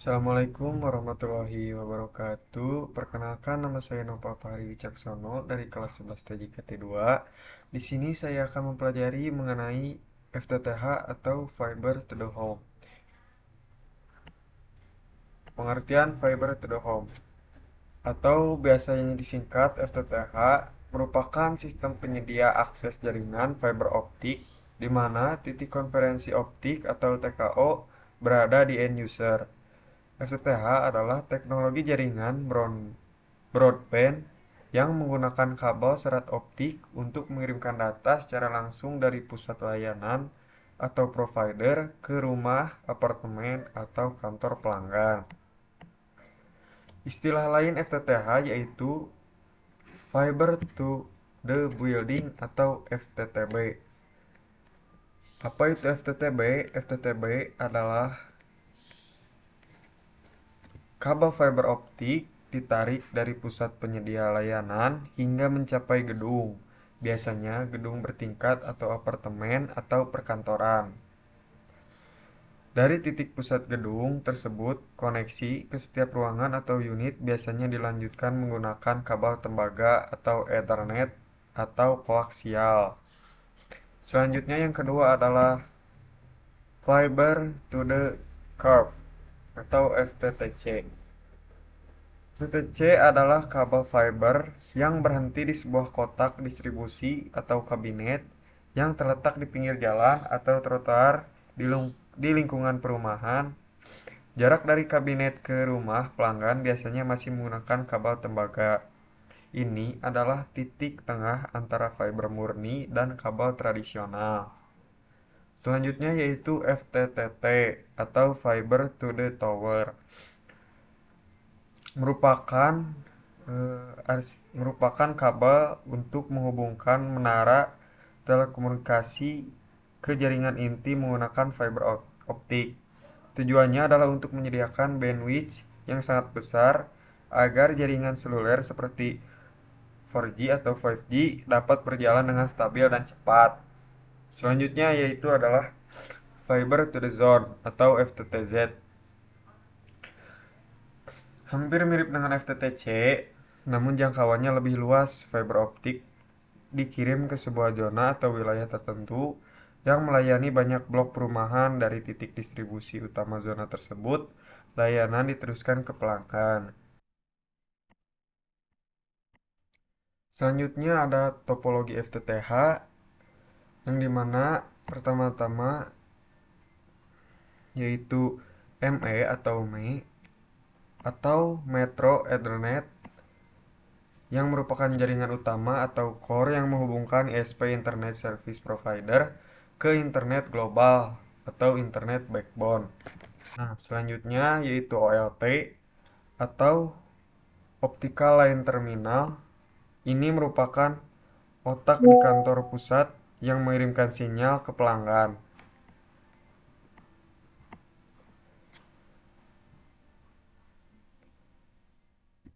Assalamualaikum warahmatullahi wabarakatuh. Perkenalkan, nama saya Nova Fahri Wicaksono dari kelas 11 TJKT2. Di sini saya akan mempelajari mengenai FTTH atau Fiber to the Home. Pengertian Fiber to the Home atau biasanya disingkat FTTH merupakan sistem penyedia akses jaringan fiber optik di mana titik konferensi optik atau TKO berada di end user. FTTH adalah teknologi jaringan broadband yang menggunakan kabel serat optik untuk mengirimkan data secara langsung dari pusat layanan atau provider ke rumah, apartemen, atau kantor pelanggan. Istilah lain FTTH yaitu Fiber to the Building atau FTTB. Apa itu FTTB? FTTB adalah kabel fiber optik ditarik dari pusat penyedia layanan hingga mencapai gedung, biasanya gedung bertingkat atau apartemen atau perkantoran. Dari titik pusat gedung tersebut, koneksi ke setiap ruangan atau unit biasanya dilanjutkan menggunakan kabel tembaga atau Ethernet atau koaksial. Selanjutnya yang kedua adalah Fiber to the Curb atau FTTC. FTTC adalah kabel fiber yang berhenti di sebuah kotak distribusi atau kabinet yang terletak di pinggir jalan atau trotoar di lingkungan perumahan. Jarak dari kabinet ke rumah pelanggan biasanya masih menggunakan kabel tembaga. Ini adalah titik tengah antara fiber murni dan kabel tradisional. Selanjutnya yaitu FTTT atau Fiber to the Tower. merupakan merupakan kabel untuk menghubungkan menara telekomunikasi ke jaringan inti menggunakan fiber optik. Tujuannya adalah untuk menyediakan bandwidth yang sangat besar agar jaringan seluler seperti 4G atau 5G dapat berjalan dengan stabil dan cepat. Selanjutnya yaitu adalah Fiber to the Zone atau FTTZ. Hampir mirip dengan FTTC, namun jangkauannya lebih luas. Fiber optik dikirim ke sebuah zona atau wilayah tertentu yang melayani banyak blok perumahan. Dari titik distribusi utama zona tersebut, layanan diteruskan ke pelanggan. Selanjutnya ada topologi FTTH, yang dimana pertama-tama yaitu ME atau Metro Ethernet, yang merupakan jaringan utama atau core yang menghubungkan ISP Internet Service Provider ke internet global atau internet backbone. Nah, selanjutnya yaitu OLT atau Optical Line Terminal. Ini merupakan otak di kantor pusat yang mengirimkan sinyal ke pelanggan.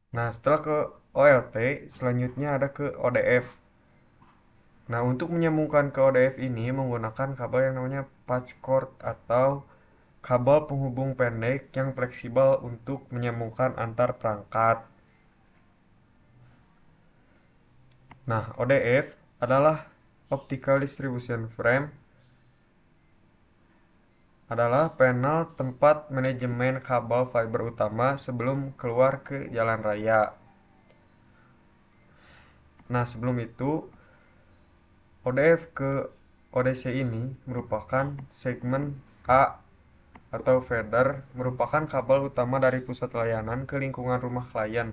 Nah, setelah ke OLT, selanjutnya ada ke ODF. Nah, untuk menyambungkan ke ODF ini menggunakan kabel yang namanya patch cord atau kabel penghubung pendek yang fleksibel untuk menyambungkan antar perangkat. Nah, ODF adalah Optical Distribution Frame, adalah panel tempat manajemen kabel fiber utama sebelum keluar ke jalan raya. Nah, sebelum itu ODF ke ODC ini merupakan segmen A atau feeder, merupakan kabel utama dari pusat layanan ke lingkungan rumah klien,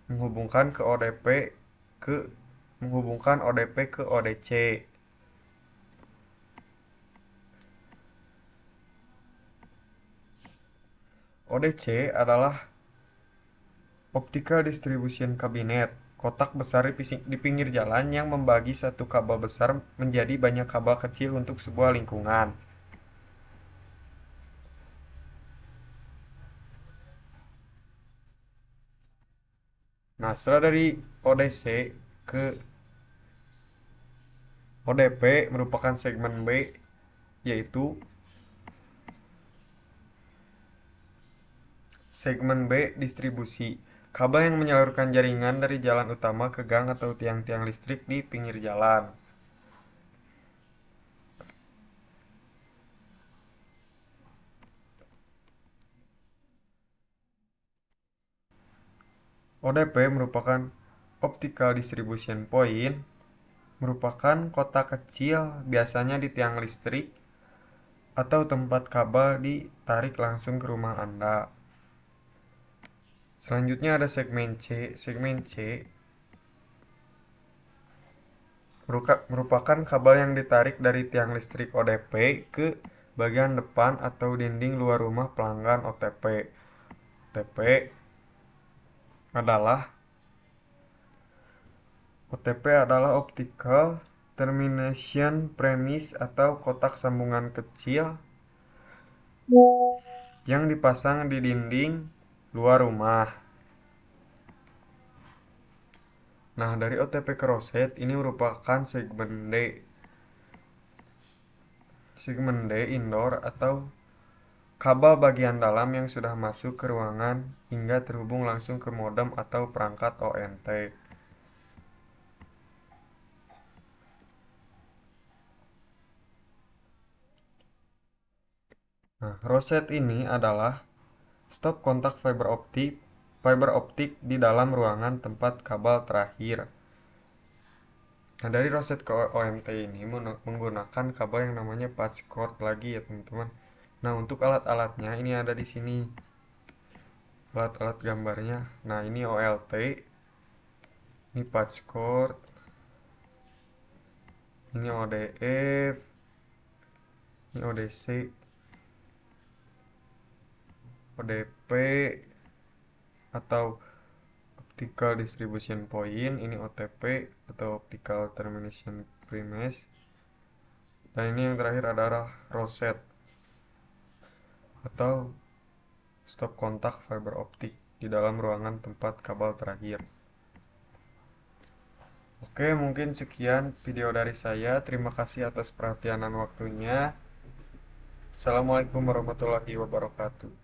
menghubungkan ke ODP ke menghubungkan ODP ke ODC. ODC adalah Optical Distribution Cabinet, kotak besar di pinggir jalan yang membagi satu kabel besar menjadi banyak kabel kecil untuk sebuah lingkungan. Nah, setelah dari ODC ke ODP merupakan segmen B, yaitu Segmen B, distribusi. Kabel yang menyalurkan jaringan dari jalan utama ke gang atau tiang-tiang listrik di pinggir jalan. ODP merupakan Optical Distribution Point, merupakan kotak kecil biasanya di tiang listrik atau tempat kabel ditarik langsung ke rumah Anda. Selanjutnya ada segmen C. Segmen C merupakan kabel yang ditarik dari tiang listrik ODP ke bagian depan atau dinding luar rumah pelanggan OTP. OTP adalah OTP adalah Optical Termination Premise atau kotak sambungan kecil yang dipasang di dinding luar rumah. Nah, dari OTP ke roset ini merupakan segmen D. Segmen D indoor atau kabel bagian dalam yang sudah masuk ke ruangan hingga terhubung langsung ke modem atau perangkat ONT. Nah, roset ini adalah stop kontak fiber optik di dalam ruangan tempat kabel terakhir. Nah, dari roset ke ONT ini menggunakan kabel yang namanya patch cord lagi ya, teman-teman. Nah, untuk alat-alatnya ini ada di sini. Alat-alat gambarnya. Nah, ini OLT, ini patch cord, ini ODF, ini ODC, ODP atau Optical Distribution Point, ini OTP atau Optical Termination Premise, dan ini yang terakhir adalah roset atau stop kontak fiber optik di dalam ruangan tempat kabel terakhir. Oke, mungkin sekian video dari saya. Terima kasih atas perhatian dan waktunya. Assalamualaikum warahmatullahi wabarakatuh.